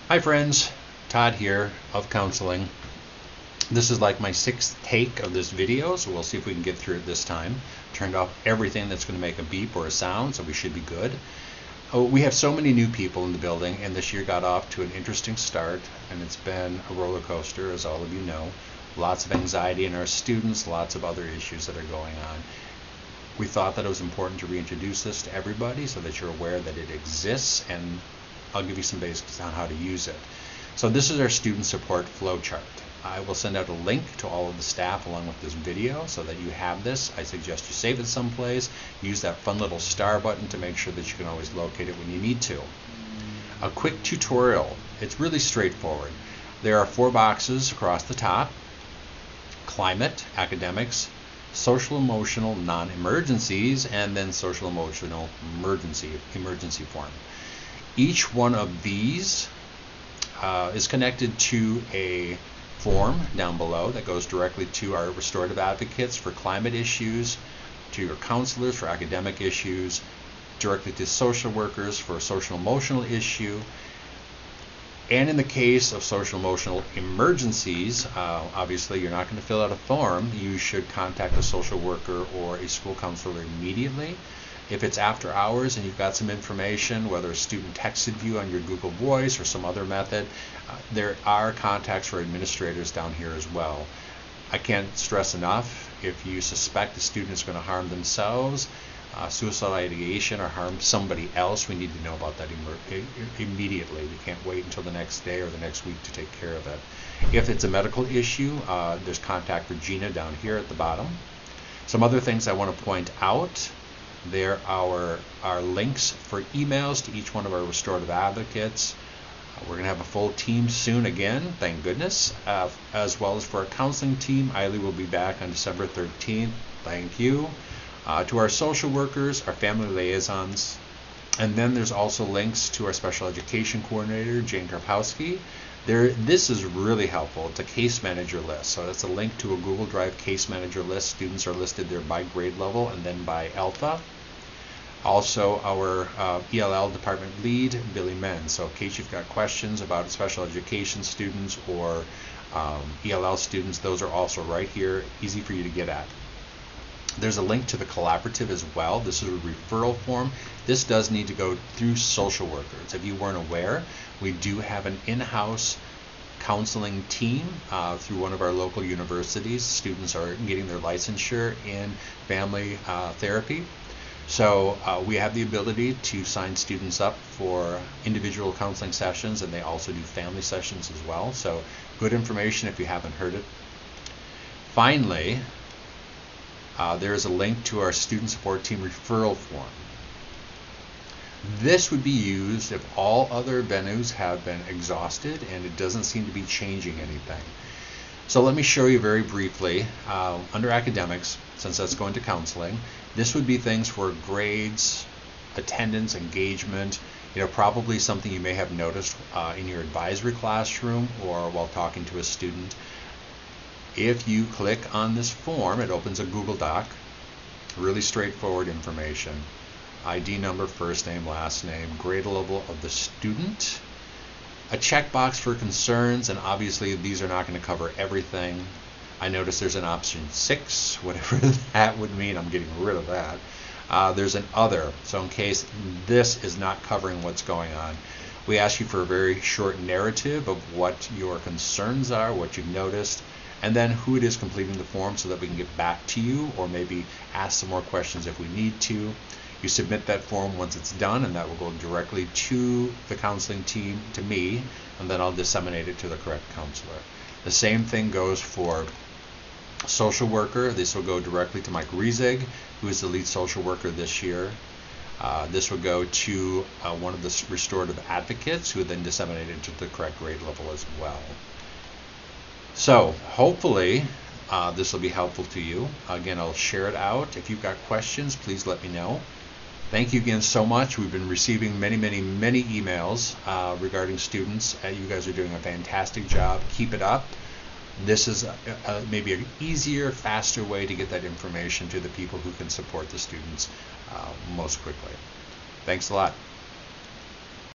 Hi friends, Todd here of counseling. This is like my sixth take of this video, so we'll see if we can get through it this time. Turned off everything that's going to make a beep or a sound, so we should be good. We have so many new people in the building, and this year got off to an interesting start, and it's been a roller coaster, as all of you know. Lots of anxiety in our students, lots of other issues that are going on. We thought that it was important to reintroduce this to everybody so that you're aware that it exists, and I'll give you some basics on how to use it. So this is our student support flow chart. I will send out a link to all of the staff along with this video so that you have this. I suggest you save it someplace. Use that fun little star button to make sure that you can always locate it when you need to. A quick tutorial. It's really straightforward. There are 4 boxes across the top: climate, academics, social emotional non-emergencies, and then social emotional emergency form. Each one of these is connected to a form down below that goes directly to our restorative advocates for climate issues, to your counselors for academic issues, directly to social workers for social emotional issue. And in the case of social emotional emergencies, obviously you're not going to fill out a form. You should contact a social worker or a school counselor immediately. If it's after hours and you've got some information, whether a student texted you on your Google Voice or some other method, there are contacts for administrators down here as well. I can't stress enough, if you suspect a student is going to harm themselves, suicidal ideation, or harm somebody else, we need to know about that immediately. We can't wait until the next day or the next week to take care of it. If it's a medical issue, there's contact for Gina down here at the bottom. Some other things I want to point out: there are our links for emails to each one of our restorative advocates. We're going to have a full team soon again, thank goodness, as well as for our counseling team. Eiley will be back on December 13th. Thank you. To our social workers, our family liaisons, and then there's also links to our special education coordinator, Jane Karpowski. This is really helpful. It's a case manager list. So it's a link to a Google Drive case manager list. Students are listed there by grade level and then by alpha. Also, our ELL department lead, Billy Men. So in case you've got questions about special education students or ELL students, those are also right here, easy for you to get at. There's a link to the collaborative as well. This is a referral form. This does need to go through social workers. If you weren't aware, we do have an in-house counseling team through one of our local universities. Students are getting their licensure in family therapy. So we have the ability to sign students up for individual counseling sessions, and they also do family sessions as well. So good information if you haven't heard it. Finally, there is a link to our student support team referral form. This would be used if all other venues have been exhausted and it doesn't seem to be changing anything. So let me show you very briefly. Under academics, since that's going to counseling, this would be things for grades, attendance, engagement, probably something you may have noticed in your advisory classroom or while talking to a student. If you click on this form, it opens a Google Doc. Really straightforward information. ID number, first name, last name, grade level of the student, a checkbox for concerns, and obviously these are not going to cover everything. I notice there's an option 6, whatever that would mean. I'm getting rid of that. There's an other, so in case this is not covering what's going on, we ask you for a very short narrative of what your concerns are, what you've noticed, and then who it is completing the form so that we can get back to you or maybe ask some more questions if we need to. You submit that form once it's done, and that will go directly to the counseling team, to me, and then I'll disseminate it to the correct counselor. The same thing goes for social worker. This will go directly to Mike Riesig, who is the lead social worker this year. This would go to one of the restorative advocates, who would then disseminate it to the correct grade level as well. So hopefully this will be helpful to you. Again, I'll share it out. If you've got questions, please let me know. Thank you again so much. We've been receiving many emails regarding students. You guys are doing a fantastic job. Keep it up. This is maybe an easier, faster way to get that information to the people who can support the students most quickly. Thanks a lot.